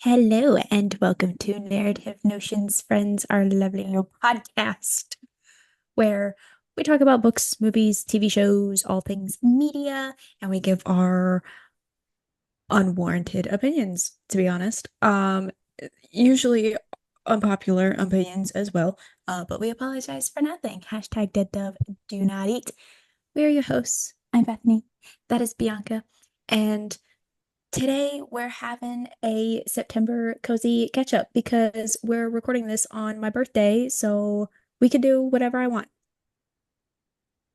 Hello and welcome to Narrative Notions Friends, our lovely new podcast, where we talk about books, movies, TV shows, all things media, and we give our unwarranted opinions, to be honest. Usually unpopular opinions as well, but we apologize for nothing. Hashtag dead dove, do not eat. We are your hosts. I'm Bethany. That is Bianca. And today we're having a September cozy catch up because we're recording this on my birthday, so we can do whatever I want.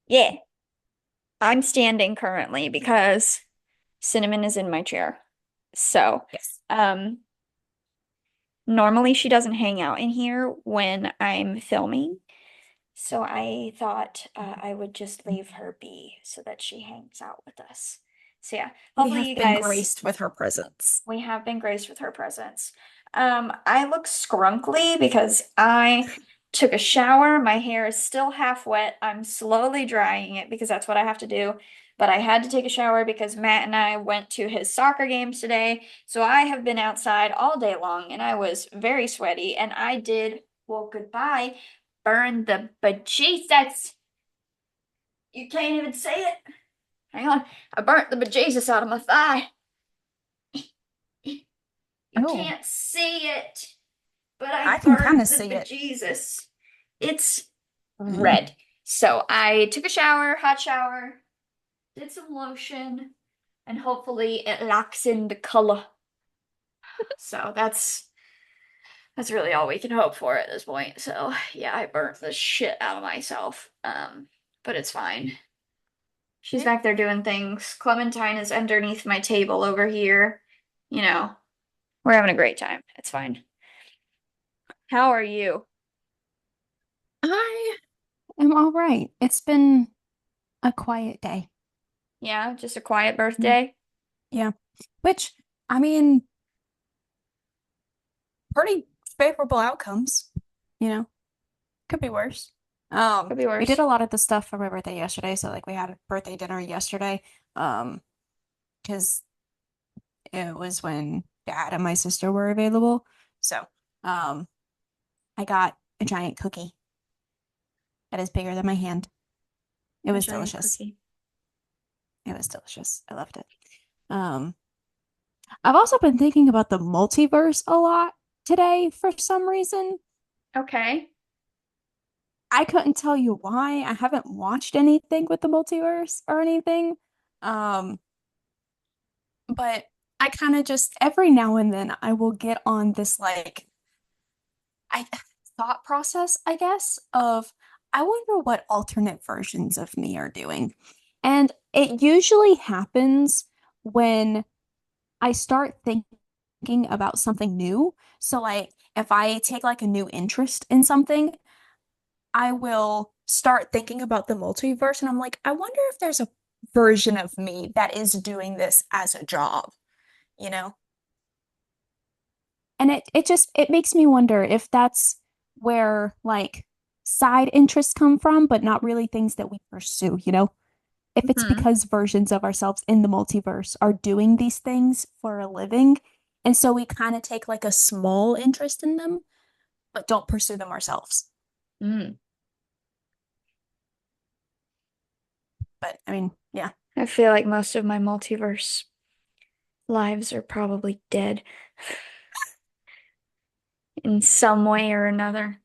Yeah, I'm standing currently because Cinnamon is in my chair. So, Yes. um, normally she doesn't hang out in here when I'm filming. So I thought I would just leave her be so that she hangs out with us. So yeah, We hopefully have you been guys, graced with her presence. we have been graced with her presence. I look scrunkly because I took a shower. My hair is still half wet. I'm slowly drying it because that's what I have to do. But I had to take a shower because Matt and I went to his soccer games today. So I have been outside all day long and I was very sweaty. And I did, well, goodbye, burn the bejesus. You can't even say it. Hang on. I burnt the bejesus out of my thigh. You Oh, can't see it. But I I can kind burnt of the see it. bejesus. It's red. So I took a shower, hot shower, did some lotion, and hopefully it locks in the color. So that's really all we can hope for at this point. So yeah, I burnt the shit out of myself. But it's fine. She's Eh, back there doing things. Clementine is underneath my table over here. You know, we're having a great time. It's fine. How are you? I am all right. It's been a quiet day. Yeah, just a quiet Mm, birthday? yeah, which I mean, pretty favorable outcomes. You know, could be worse. Could be We did worse. a lot of the stuff for my birthday yesterday, so like we had a birthday dinner yesterday. Um, because it was when dad and my sister were available. So, um, I got a giant cookie that is bigger than my hand. It A was giant delicious. cookie. It was delicious. I loved it. Um, I've also been thinking about the multiverse a lot today for some reason. Okay. I couldn't tell you why. I haven't watched anything with the multiverse or anything. Um, but I kind of just every now and then I will get on this like I thought process, I guess, of I wonder what alternate versions of me are doing. And it usually happens when I start thinking about something new. So like if I take like a new interest in something, I will start thinking about the multiverse and I'm like, I wonder if there's a version of me that is doing this as a job, you know? And it just it makes me wonder if that's where like side interests come from, but not really things that we pursue, you know? If it's Hmm. because versions of ourselves in the multiverse are doing these things for a living, and so we kind of take like a small interest in them, but don't pursue them ourselves. Mm. But I mean, yeah. I feel like most of my multiverse lives are probably dead in some way or another.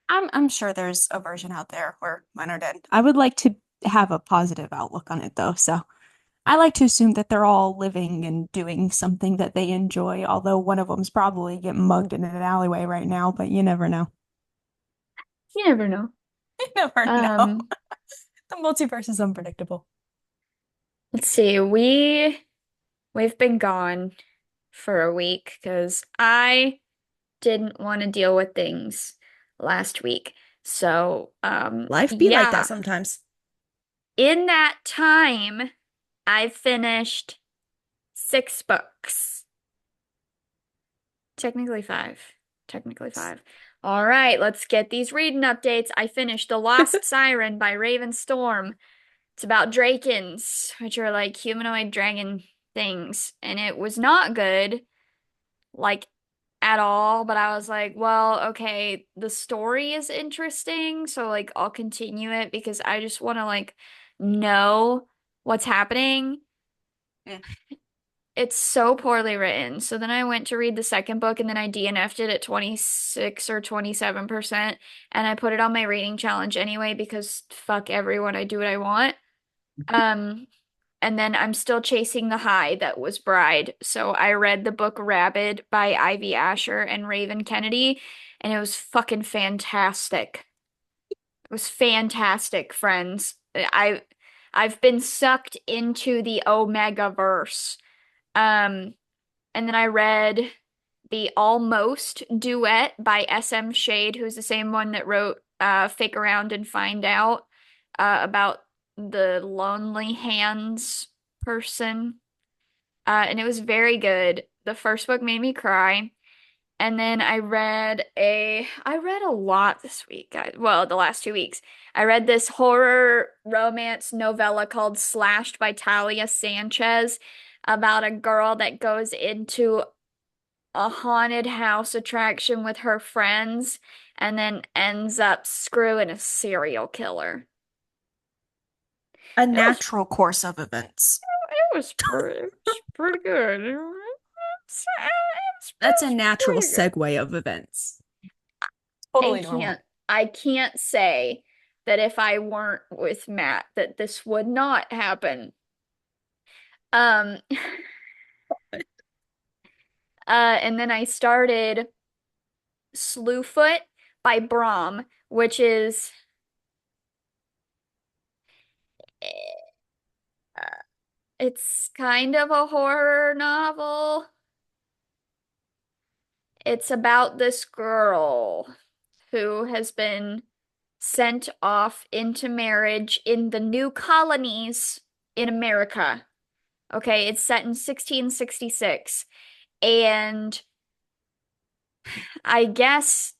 I'm sure there's a version out there where mine are dead. I would like to have a positive outlook on it though, so I like to assume that they're all living and doing something that they enjoy, although one of them's probably getting mugged in an alleyway right now, but you never know. You never know. You never know. Um, The multiverse is unpredictable. let's see. We've been gone for a week because I didn't want to deal with things last week. So, Life be like that yeah, sometimes. in that time, I finished 6 books. Technically five. Technically five. All right, let's get these reading updates. I finished The Lost Siren by Raven Storm. It's about drakens, which are like humanoid dragon things, and it was not good. like at all, but I was like, well, okay, the story is interesting, so like I'll continue it because I just want to like know what's happening. Mm. It's so poorly written. So then I went to read the second book and then I DNF'd it at 26 or 27%. And I put it on my reading challenge anyway because fuck everyone, I do what I want. Um, and then I'm still chasing the high that was Bride. So I read the book Rabid by Ivy Asher and Raven Kennedy, and it was fucking fantastic. It was fantastic, friends. I've been sucked into the Omega verse. Um, and then I read the Almost duet by SM Shade, who's the same one that wrote Fake Around and Find Out about the Lonely Hands person. And it was very good. The first book made me cry. And then I read a lot this week. Well, the last 2 weeks. I read this horror romance novella called Slashed by Talia Sanchez about a girl that goes into a haunted house attraction with her friends and then ends up screwing a serial killer. A It was natural course of events. it was pretty good. It That's a was natural pretty good. segue of events. I Totally normal. can't I can't say that if I weren't with Matt that this would not happen. Um and then I started Slewfoot by Brahm, which is it's kind of a horror novel. It's about this girl who has been sent off into marriage in the new colonies in America. Okay, it's set in 1666. And I guess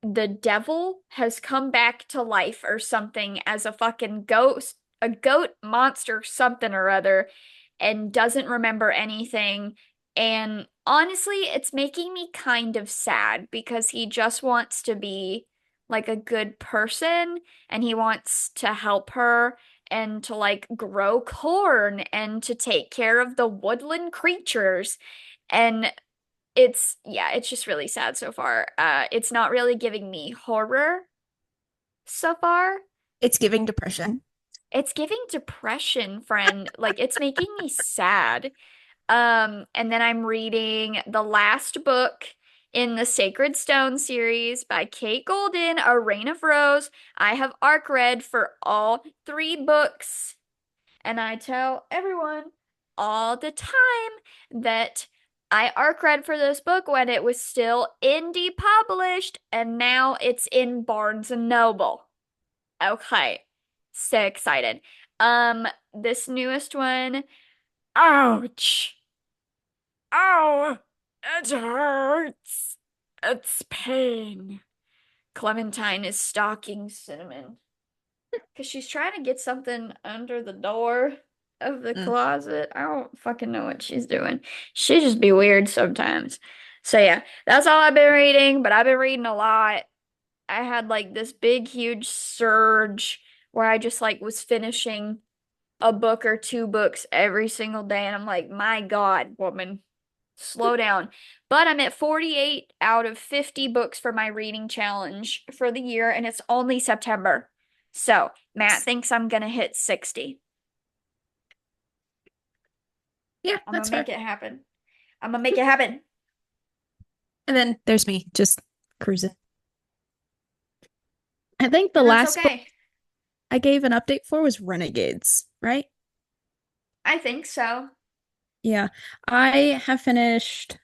the devil has come back to life or something as a fucking ghost, a goat monster, something or other, and doesn't remember anything. And honestly, it's making me kind of sad because he just wants to be like a good person and he wants to help her and to like grow corn and to take care of the woodland creatures. And yeah, it's just really sad so far. It's not really giving me horror so far. It's giving depression. It's giving depression, friend. Like it's making me sad. And then I'm reading the last book in the Sacred Stone series by Kate Golden, A Reign of Rose. I have arc read for all 3 books. And I tell everyone all the time that I arc read for this book when it was still indie published, and now it's in Barnes and Noble. Okay. So excited. This newest one, ouch. Ow! It hurts. It's pain. Clementine is stalking Cinnamon. Because she's trying to get something under the door of the Mm. closet. I don't fucking know what she's doing. She just be weird sometimes. So yeah, that's all I've been reading, but I've been reading a lot. I had like this big, huge surge where I just like was finishing a book or 2 books every single day, and I'm like, my God, woman, slow down. But I'm at 48 out of 50 books for my reading challenge for the year, and it's only September. So Matt thinks I'm gonna hit 60. Yeah, I'm gonna that's make fair. it happen. I'm gonna make it happen. And then there's me just cruising. I think the And that's last book okay. I gave an update for was Renegades, right? I think so. Yeah. I have finished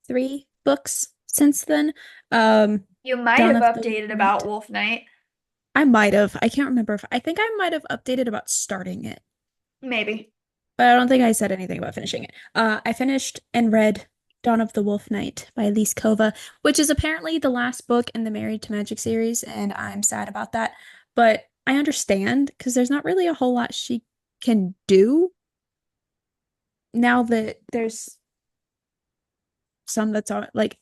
3 books since then. Um, You might Dawn have of the updated about Night. Wolf Knight. I might have. I can't remember if I think I might have updated about starting it, Maybe. but I don't think I said anything about finishing it. I finished and read Dawn of the Wolf Knight by Elise Kova, which is apparently the last book in the Married to Magic series, and I'm sad about that. But I understand because there's not really a whole lot she can do now that there's some that's like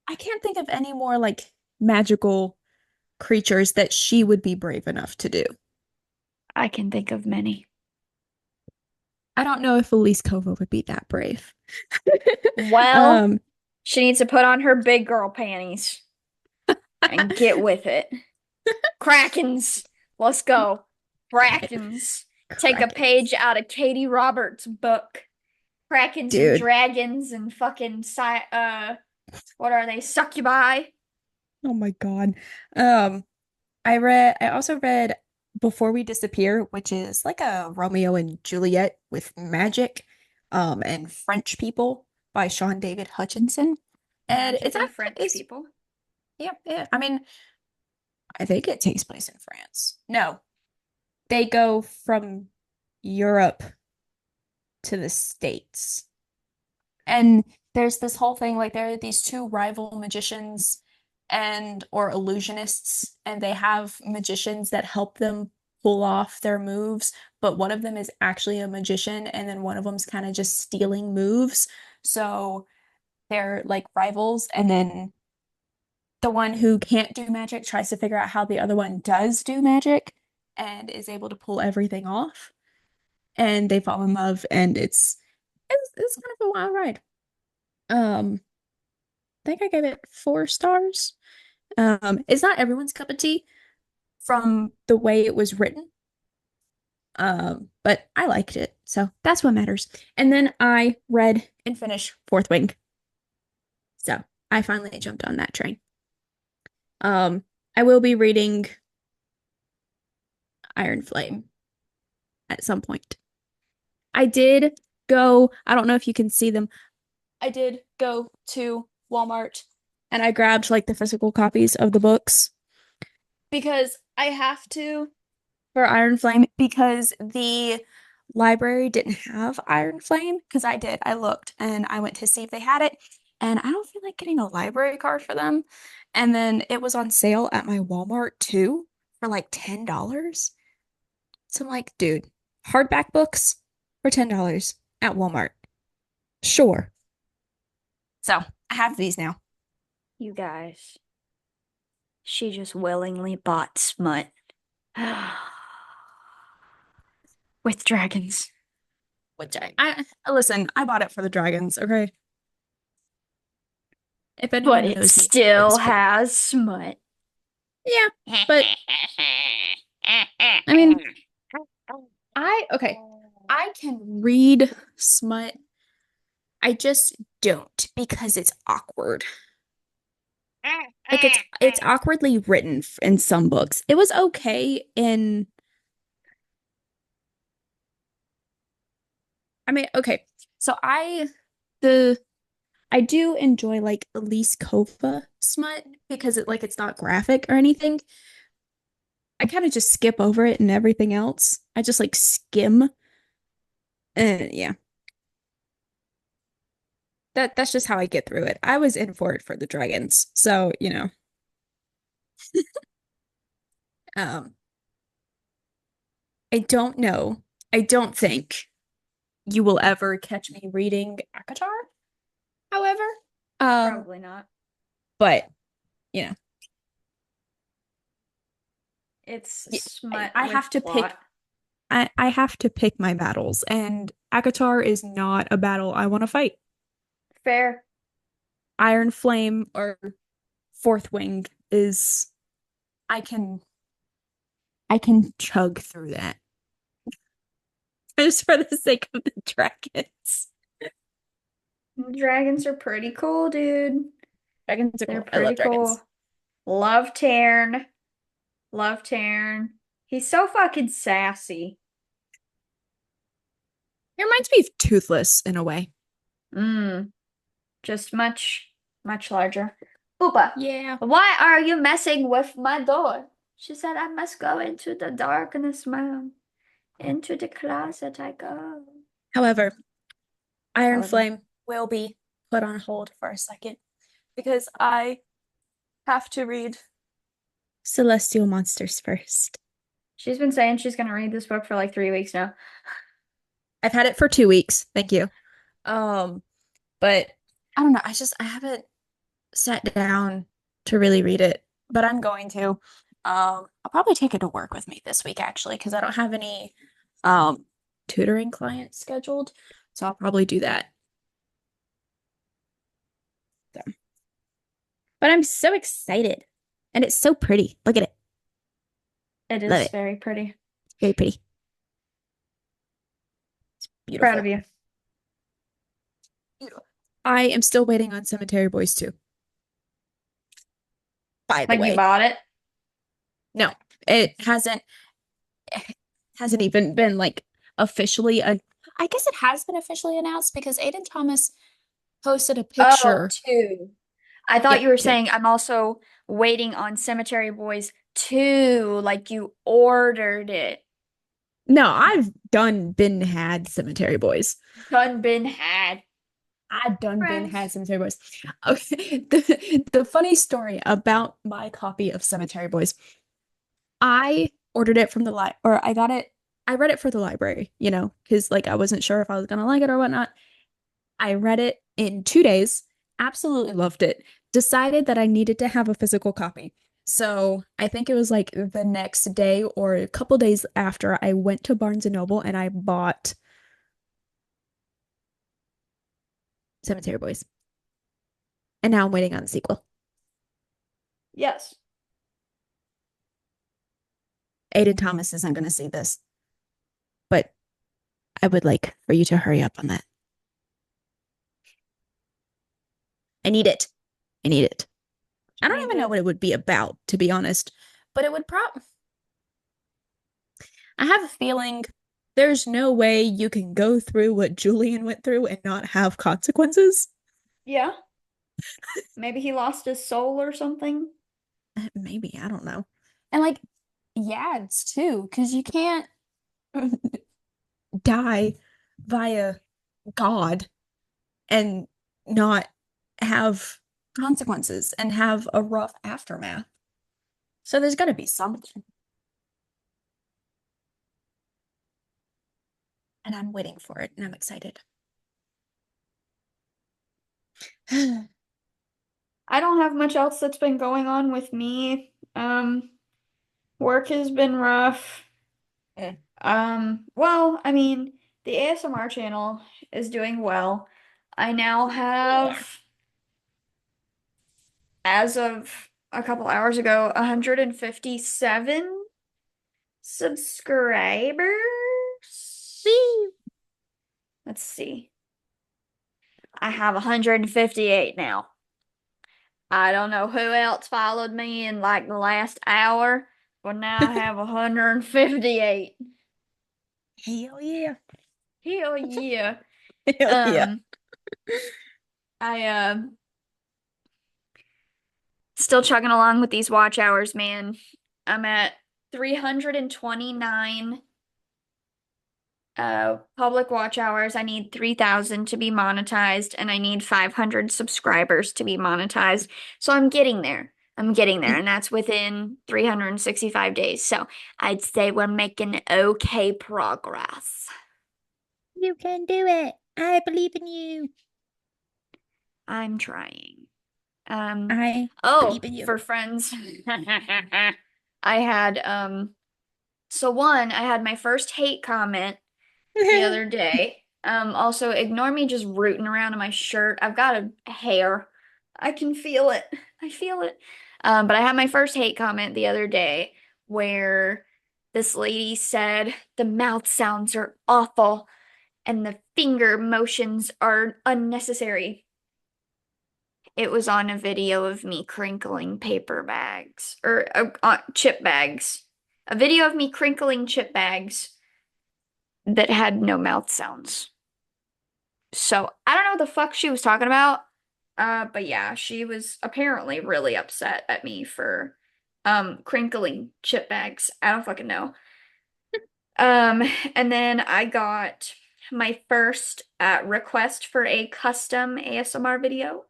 I can't think of any more like magical creatures that she would be brave enough to do. I can think of many. I don't know if Elise Kova would be that brave. Well, Um, she needs to put on her big girl panties and get with it. Krakens. Let's go. Krakens. Take a Kraken, page out of Katie Roberts' book. Krakens and dude. dragons and fucking what are they? Succubi. Oh my God. I also read Before We Disappear, which is like a Romeo and Juliet with magic, and French people by Sean David Hutchinson. And it's Magically actually, French people. yeah, yeah. I mean, I think it takes place in France. No, they go from Europe to the States. And there's this whole thing like there are these two rival magicians and or illusionists, and they have magicians that help them pull off their moves, but one of them is actually a magician, and then one of them's kind of just stealing moves. So they're like rivals, and then the one who can't do magic tries to figure out how the other one does do magic and is able to pull everything off. And they fall in love, and it's kind of a wild ride. Um, I think I gave it 4 stars. It's not everyone's cup of tea from the way it was written. But I liked it, so that's what matters. And then I read and finished Fourth Wing. So I finally jumped on that train. Um, I will be reading Iron Flame at some point. I did I don't know if you can see them. I did go to Walmart and I grabbed like the physical copies of the books because I have to for Iron Flame because the library didn't have Iron Flame because I did. I looked and I went to see if they had it, and I don't feel like getting a library card for them. And then it was on sale at my Walmart too for like $10. So I'm like, dude, hardback books for $10 at Walmart. Sure. So I have these now. You guys. She just willingly bought smut. With dragons. Which I listen, I bought it for the dragons, okay? If But anyone it knows me, it still was for the has smut. yeah, but I mean, okay. I can read smut. I just don't because it's awkward. Like it's awkwardly written in some books. It was okay in I mean, okay. So the I do enjoy like Elise Kova smut because it's not graphic or anything. I kind of just skip over it and everything else. I just like skim. Yeah. That's just how I get through it. I was in for it for the dragons. So, um I don't know. I don't think you will ever catch me reading Akatar, however. Um, Probably not. but you know, It's y- smut I with have to pick plot. I have to pick my battles, and Akatar is not a battle I want to fight. Fair. Iron Flame or Fourth Wing is I can I can chug through that just for the sake of the dragons. Dragons are pretty cool, dude. Dragons are They're cool. I pretty love cool. dragons. Love Tarn. Love Tarn. He's so fucking sassy. It reminds me of Toothless in a way. Mm. Just much, much larger. Booba, Yeah. why are you messing with my door? She said I must go into the darkness, ma'am. Into the closet I go. However, Iron However, Flame will be put on hold for a second because I have to read Celestial Monsters first. she's been saying she's gonna read this book for like 3 weeks now. I've had it for 2 weeks. Thank you. Um, but I don't know. I haven't sat down to really read it, but I'm going to. I'll probably take it to work with me this week actually, because I don't have any um tutoring clients scheduled. So I'll probably do that. So. But I'm so excited. And it's so pretty. Look at it. It Love is it. very pretty. Very pretty. Proud of Beautiful. you. I am still waiting on Cemetery Boys 2, by the Like you way. bought it? No, it hasn't even been like officially I guess it has been officially announced because Aiden Thomas posted a Oh, picture. two. I thought Yep, you were 2. saying I'm also waiting on Cemetery Boys 2, like you ordered it. No, I've done been had Cemetery Boys. Done been had. I've done been had Friends. Cemetery Boys. Okay. The funny story about my copy of Cemetery Boys, I ordered it from the or I got it, I read it for the library, because like I wasn't sure if I was gonna like it or whatnot. I read it in 2 days, absolutely loved it, decided that I needed to have a physical copy. So I think it was like the next day or a couple days after I went to Barnes and Noble and I bought Cemetery Boys. And now I'm waiting on the sequel. Yes. Aiden Thomas isn't going to see this, but I would like for you to hurry up on that. I need it. I need it. I You don't need even know to. what it would be about, to be honest, but it would I have a feeling there's no way you can go through what Julian went through and not have consequences. Yeah. Maybe he lost his soul or something. Maybe, I don't know. And like, yeah, it's too, because you can't die via God and not have consequences and have a rough aftermath. So there's got to be something. And I'm waiting for it and I'm excited. I don't have much else that's been going on with me. Work has been rough. Mm. Well, I mean, the ASMR channel is doing well. I now Yeah. have, as of a couple hours ago, 157 subscribers. Whee! Let's see. I have 158 now. I don't know who else followed me in like the last hour, but now I have 158. Hell yeah. Hell yeah. Hell yeah. Um, I still chugging along with these watch hours, man. I'm at 329 public watch hours. I need 3,000 to be monetized, and I need 500 subscribers to be monetized. So I'm getting there. I'm getting there, and that's within 365 days. So I'd say we're making okay progress. You can do it. I believe in you. I'm trying. I believe Oh, in you. for friends, I had so one, I had my first hate comment the other day. Also ignore me just rooting around in my shirt. I've got a hair. I can feel it. I feel it. But I had my first hate comment the other day where this lady said the mouth sounds are awful and the finger motions are unnecessary. It was on a video of me crinkling paper bags or chip bags. A video of me crinkling chip bags that had no mouth sounds. So I don't know what the fuck she was talking about. But yeah, she was apparently really upset at me for crinkling chip bags. I don't fucking know. Um, and then I got my first request for a custom ASMR video.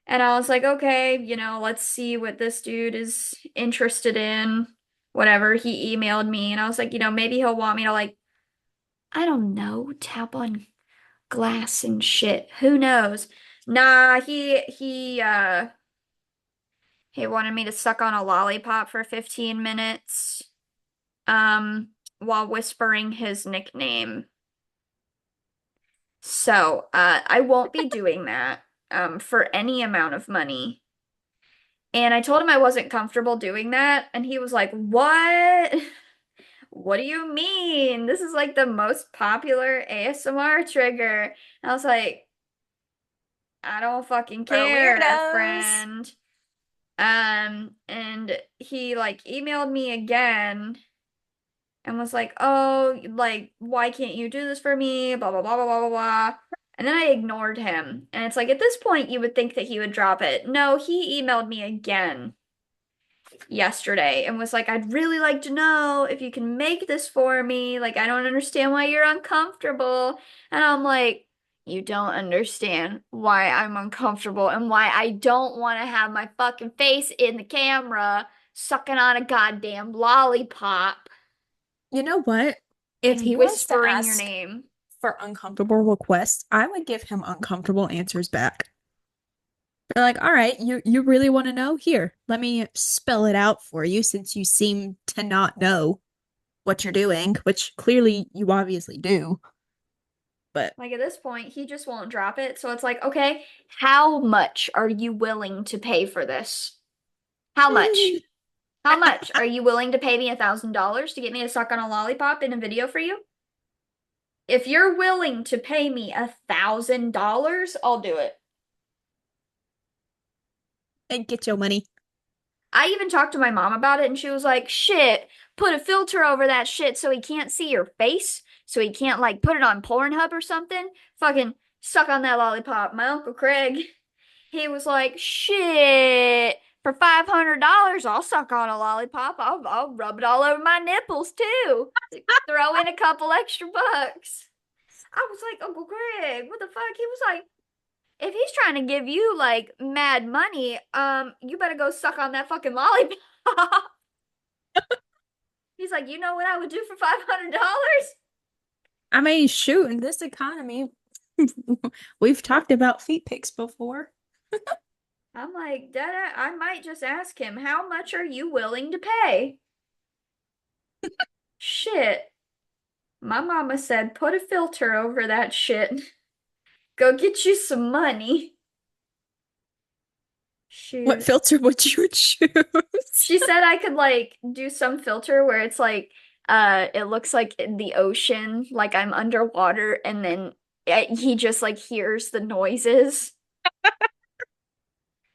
And I was like, okay, let's see what this dude is interested in. Whatever. He emailed me and I was like, maybe he'll want me to like, I don't know, tap on glass and shit. Who knows? Nah, he wanted me to suck on a lollipop for 15 minutes, while whispering his nickname. So, I won't be doing that, for any amount of money. And I told him I wasn't comfortable doing that, and he was like, "What? What do you mean? This is like the most popular ASMR trigger." And I was like, "I don't fucking For care, weirdos. friend." And he like emailed me again and was like, "Oh, like, why can't you do this for me? Blah, blah, blah, blah, blah, blah, blah." And then I ignored him. And it's like, at this point, you would think that he would drop it. No, he emailed me again yesterday and was like, "I'd really like to know if you can make this for me. Like, I don't understand why you're uncomfortable." And I'm like, "You don't understand why I'm uncomfortable and why I don't want to have my fucking face in the camera sucking on a goddamn lollipop You know what? If and he was to whispering your ask name." for uncomfortable requests, I would give him uncomfortable answers back. They're like, all right, you really want to know? Here, let me spell it out for you since you seem to not know what you're doing, which clearly you obviously do. But Like at this point, he just won't drop it. So it's like, okay, how much are you willing to pay for this? How much? How much are you willing to pay me $1,000 to get me to suck on a lollipop in a video for you? If you're willing to pay me $1,000, I'll do it. and get your money. I even talked to my mom about it and she was like, "Shit, put a filter over that shit so he can't see your face, so he can't like put it on Pornhub or something. Fucking suck on that lollipop." My Uncle Craig, he was like, "Shit, for $500, I'll suck on a lollipop. I'll rub it all over my nipples too. Throw in a couple extra bucks." I was like, "Uncle Greg, what the fuck?" He was like, "If he's trying to give you like mad money, you better go suck on that fucking lollipop." He's like, "You know what I would do for $500?" I mean, shoot, in this economy, we've talked about feet pics before. I'm like, Dada, I might just ask him, "How much are you willing to pay?" Shit. My mama said, "Put a filter over that shit. Go get you some money." What Shoot. filter would you choose? She said I could like do some filter where it's like it looks like in the ocean, like I'm underwater, and then he just like hears the noises.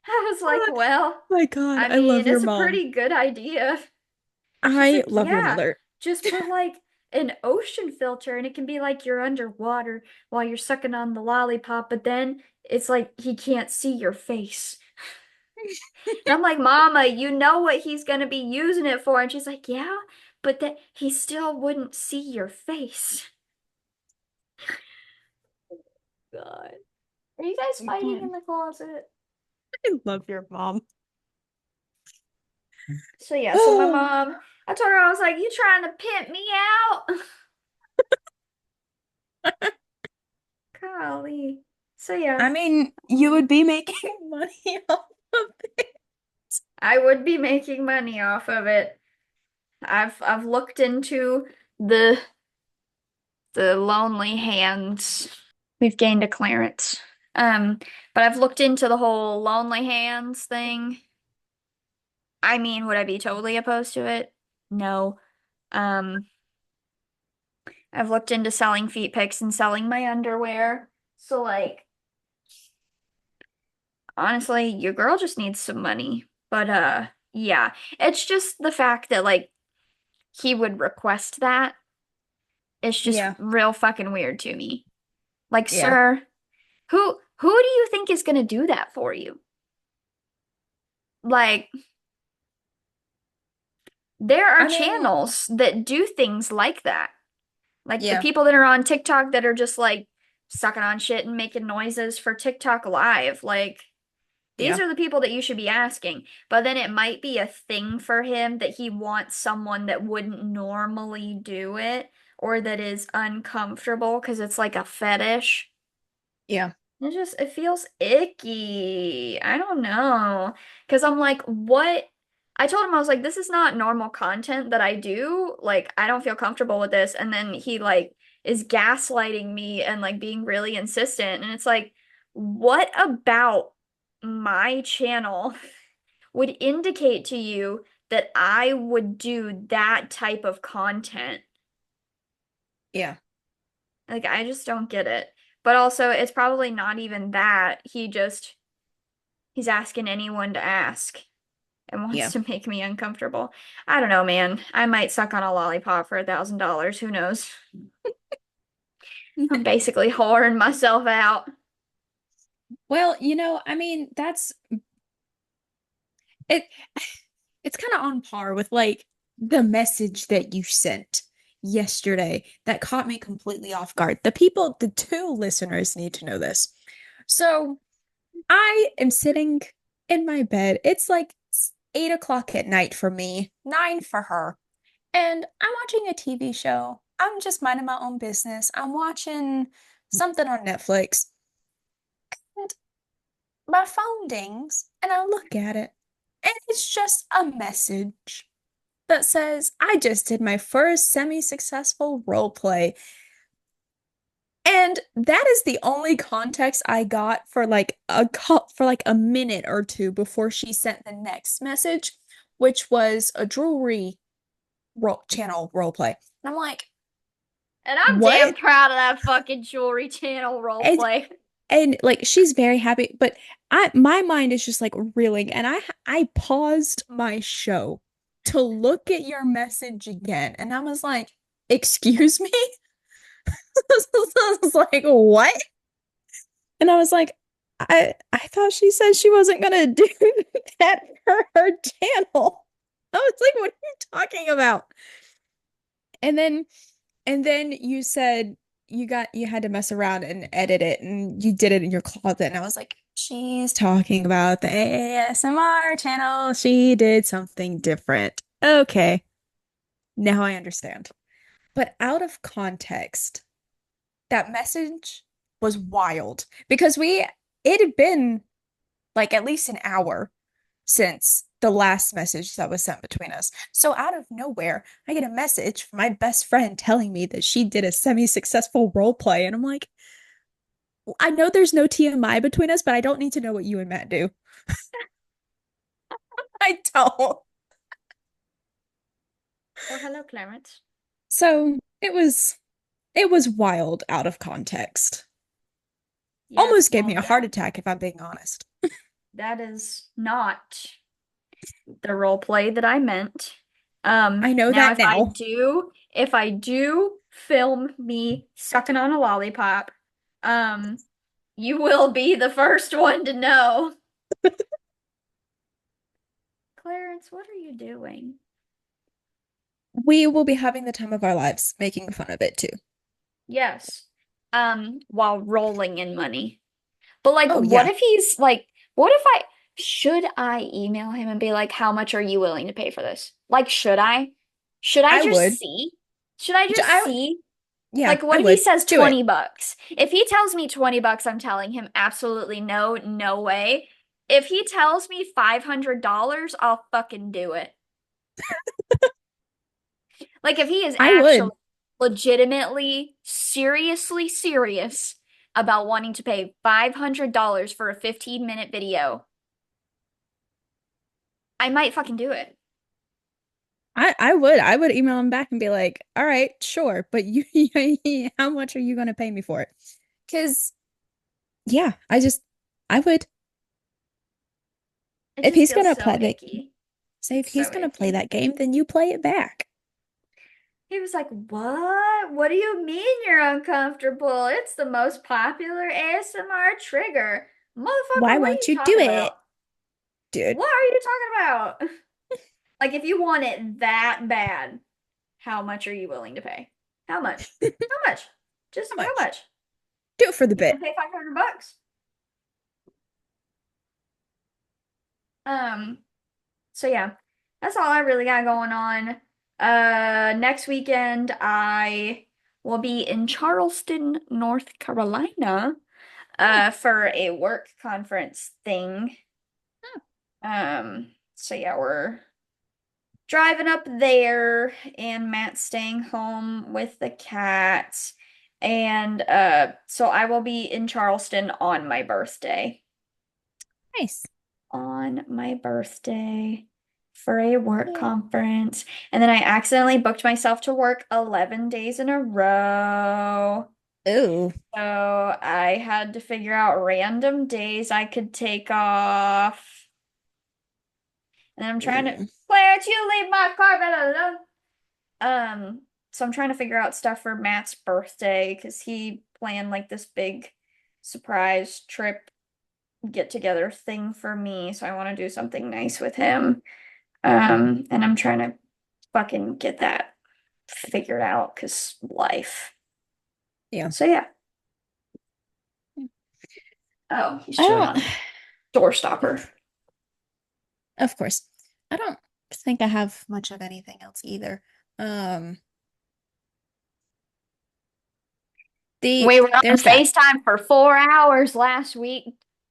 I was like, Oh "Well, my God, I I love mean, your it's a mom. pretty good idea." She's I like, love your "Yeah, mother. just put like an ocean filter and it can be like you're underwater while you're sucking on the lollipop, but then it's like he can't see your face." And I'm like, "Mama, you know what he's gonna be using it for." And she's like, "Yeah, but that he still wouldn't see your face." God. Are you guys fighting in God, the closet? I love your mom. So yeah, so my mom, I told her, I was like, "You trying to pimp me out?" Golly. So yeah, I mean, you would be making money off of it. I would be making money off of it. I've looked into the the lonely hands. We've gained a clearance. Um, but I've looked into the whole lonely hands thing. I mean, would I be totally opposed to it? No. Um, I've looked into selling feet pics and selling my underwear. So like, honestly, your girl just needs some money. But yeah, it's just the fact that like he would request that. It's just Yeah, real fucking weird to me. Like, yeah. sir, who do you think is gonna do that for you? Like, there are I mean, channels that do things like that. Like the yeah, people that are on TikTok that are just like sucking on shit and making noises for TikTok live. Like, these yeah. are the people that you should be asking. But then it might be a thing for him that he wants someone that wouldn't normally do it or that is uncomfortable because it's like a fetish. Yeah. It feels icky. I don't know. Because I'm like, what? I told him, I was like, this is not normal content that I do. Like, I don't feel comfortable with this. And then he like is gaslighting me and like being really insistent. And it's like, what about my channel would indicate to you that I would do that type of content? Yeah. Like, I just don't get it. But also, it's probably not even that. He's asking anyone to ask and wants Yeah. to make me uncomfortable. I don't know, man. I might suck on a lollipop for $1,000. Who knows? I'm basically whoring myself out. Well, I mean, that's it. It's kind of on par with like the message that you sent yesterday that caught me completely off guard. The two listeners need to know this. So I am sitting in my bed. It's like 8 o'clock at night for me, nine for her. And I'm watching a TV show. I'm just minding my own business. I'm watching something on Netflix. And my phone dings and I look at it. And it's just a message that says, I just did my first semi-successful role play. And that is the only context I got for like a minute or two before she sent the next message, which was a jewelry channel role play. And I'm like, And I'm damn what? proud of that fucking jewelry channel And roleplay. and like she's very happy, but my mind is just like reeling, and I paused my show to look at your message again, and I was like, excuse me? I was like, what? And I was like, I thought she said she wasn't gonna do that for her channel. I was like, what are you talking about? And then and then you said you had to mess around and edit it and you did it in your closet. And I was like, she's talking about the ASMR channel. She did something different. Okay, now I understand. But out of context, that message was wild because it had been like at least an hour since the last message that was sent between us. So out of nowhere, I get a message from my best friend telling me that she did a semi-successful role play. And I'm like, I know there's no TMI between us, but I don't need to know what you and Matt do. I don't. Well, hello, Clarence. So it was wild out of context. Yep, Almost gave me well, a heart attack if I'm being honest. that is not the role play that I meant. I know Now that now. if I do film me sucking on a lollipop, um, you will be the first one to know. Clarence, what are you doing? We will be having the time of our lives making fun of it too. Yes. While rolling in money. But like, Oh what yeah, if he's like, what if I should I email him and be like, how much are you willing to pay for this? Like, should I? Should I I just would. see? Should I just I see? Yeah, Like, what I if he would. says Do it. 20 bucks? If he tells me 20 bucks, I'm telling him absolutely no, no way. If he tells me $500, I'll fucking do it. Like, if he is I actually would. legitimately, seriously serious about wanting to pay $500 for a 15-minute video, I might fucking do it. I would. I would email him back and be like, "All right, sure, but you, how much are you going to pay me for it?" Because yeah, I would. It If just he's feels gonna so play that, icky. say if he's So gonna play icky. that game, then you play it back. He was like, "What? What do you mean you're uncomfortable? It's the most popular ASMR trigger." Why Motherfucker, what are won't you you do talking it, about? dude? What are you talking about? Like, if you want it that bad, how much are you willing to pay? How much? How much? Just How how much? much? Do it for the You bit. want to pay 500 bucks? Um, so yeah, that's all I really got going on. Next weekend I will be in Charleston, North Carolina. Oh, for a work conference thing. oh, So yeah, we're driving up there and Matt's staying home with the cat. And so I will be in Charleston on my birthday. nice. On my birthday for a work Yeah. conference. And then I accidentally booked myself to work 11 days in a row. Ooh. So I had to figure out random days I could take off. And I'm trying to, Ooh. Clarence, you leave my carpet alone. So I'm trying to figure out stuff for Matt's birthday because he planned like this big surprise trip get together thing for me. So I want to do something nice with him. And I'm trying to fucking get that figured out because life. Yeah. So yeah. Oh, he's I chewing don't, on door stopper. of course, I don't think I have much of anything else either. Um, We were on there's that. FaceTime for 4 hours last week,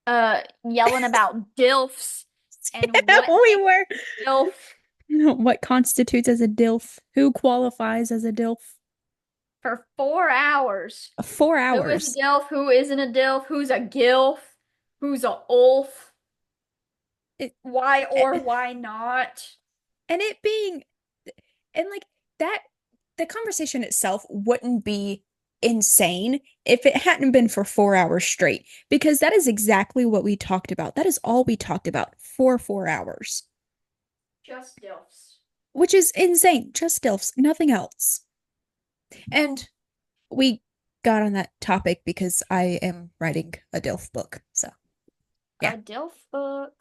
yelling about DILFs and what We makes were. a DILF What constitutes as a DILF? Who qualifies as a DILF? for 4 hours. Four Who is a hours. DILF? Who isn't a DILF? Who's a GILF? Who's a ULF? It, Why it, or why not? and it being, and like that, the conversation itself wouldn't be insane if it hadn't been for 4 hours straight, because that is exactly what we talked about. That is all we talked about for 4 hours, Just DILFs. which is insane. Just DILFs, nothing else. And we got on that topic because I am writing a DILF book. So, yeah, A DILF book.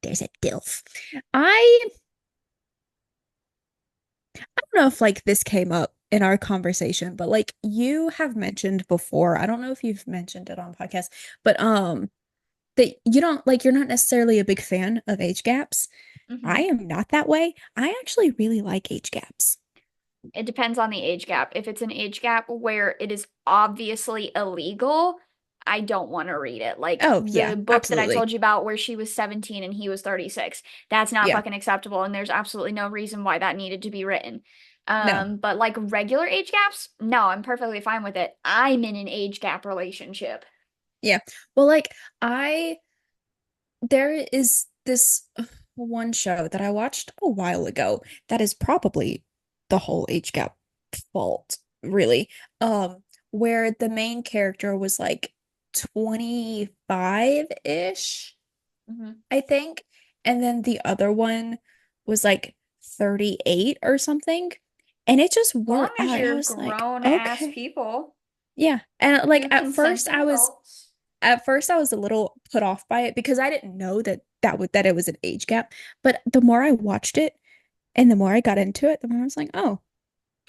there's a DILF. I don't know if like this came up in our conversation, but like you have mentioned before, I don't know if you've mentioned it on podcast, but that you don't like you're not necessarily a big fan of age gaps. I Hmm. am not that way. I actually really like age gaps. It depends on the age gap. If it's an age gap where it is obviously illegal, I don't want to read it. Like Oh, yeah, the book that I absolutely. told you about where she was 17 and he was 36. That's not Yeah. fucking acceptable, and there's absolutely no reason why that needed to be written. No. But like regular age gaps, no, I'm perfectly fine with it. I'm in an age gap relationship. Yeah. Well, like I there is this one show that I watched a while ago that is probably the whole age gap fault, really. Where the main character was like 25-ish, Hmm. I think, and then the other one was like 38 or something. And it just As long wore as out. I you're was like, grown ass okay. people, Yeah. And like two consenting adults. at first I was a little put off by it because I didn't know that it was an age gap. But the more I watched it and the more I got into it, the more I was like, oh,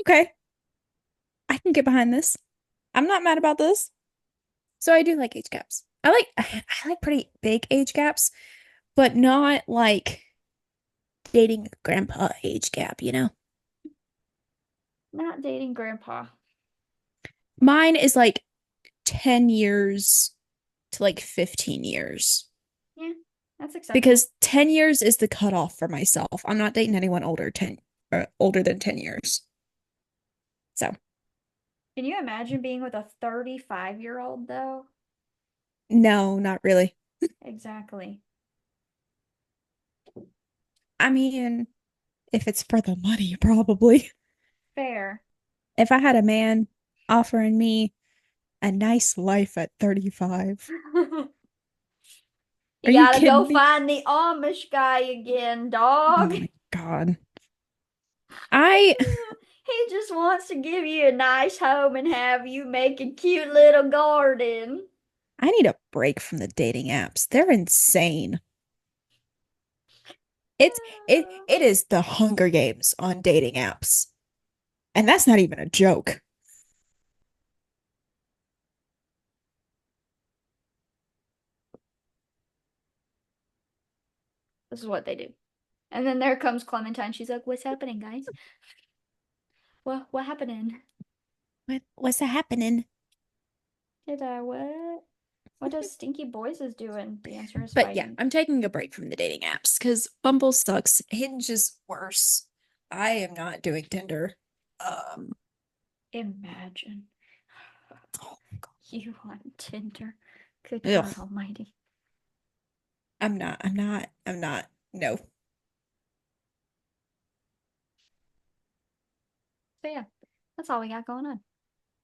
okay, I can get behind this. I'm not mad about this. So I do like age gaps. I like pretty big age gaps, but not like dating a grandpa age gap, you know? Not dating grandpa. Mine is like 10 years to like 15 years. Yeah, that's acceptable. Because 10 years is the cutoff for myself. I'm not dating anyone older than 10 years. So, Can you imagine being with a 35-year-old though? no, not really. Exactly. I mean, if it's for the money, probably. Fair. If I had a man offering me a nice life at 35, are You you gotta go kidding me? find the Amish guy again, Oh dog. my God. I He just wants to give you a nice home and have you make a cute little garden. I need a break from the dating apps. They're insane. It's it is the Hunger Games on dating apps. And that's not even a joke. This is what they do. And then there comes Clementine. She's like, "What's happening, guys? What happening?" What's happening? Did I what? What does Stinky Boys is doing? The answer is But yeah, fighting. I'm taking a break from the dating apps because Bumble sucks. Hinge is worse. I am not doing Tinder. Um, Imagine oh, you on Tinder. Good ugh, God Almighty. I'm not. No. So yeah, that's all we got going on,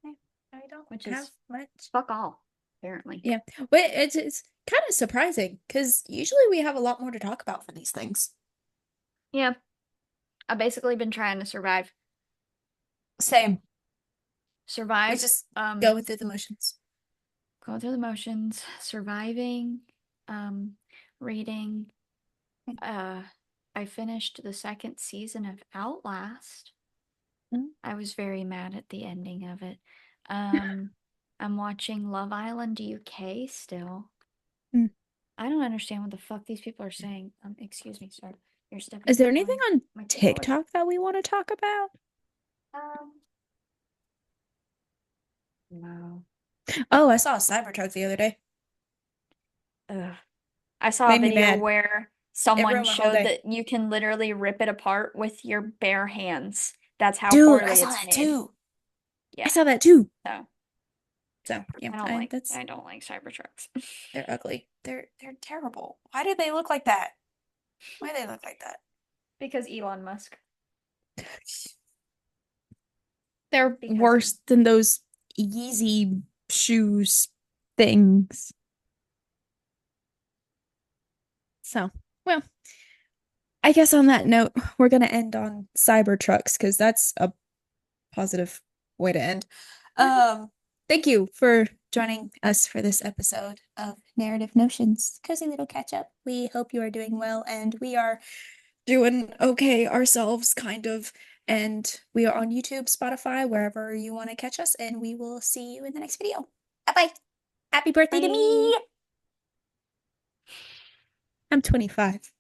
I I don't which have is much. fuck all, apparently. Yeah, but it's kind of surprising because usually we have a lot more to talk about for these things. Yeah, I've basically been trying to survive. Same. We Survive, just going through the motions. going through the motions, surviving, um, reading. Uh, I finished the second season of Outlast. Mm. I was very mad at the ending of it. Um, I'm watching Love Island UK still. Mm. I don't understand what the fuck these people are saying. Excuse me, sir. You're Is stepping there on anything on my keyboard. TikTok that we want to talk about? Um, no. Oh, I saw a Cybertruck the other day. Ugh. I saw a Made me video mad. where It someone ruined my whole showed day. that you can literally rip it apart with your bare hands. That's how Dude, I poorly saw it's that made. too. I Yeah. saw that too. So So yeah, I don't like Cybertrucks. they're ugly. They're terrible. Why did they look like that? Why do they look like that? Because Elon Musk. They're Because him. worse than those Yeezy shoes things. So, well, I guess on that note, we're gonna end on Cybertrucks because that's a positive way to end. Um, Thank you for joining us for this episode of Narrative Notions, cozy little catch up. We hope you are doing well, and we are doing okay ourselves, kind of. And we are on YouTube, Spotify, wherever you want to catch us, and we will see you in the next video. Bye bye. Happy birthday to Bye. me. I'm 25.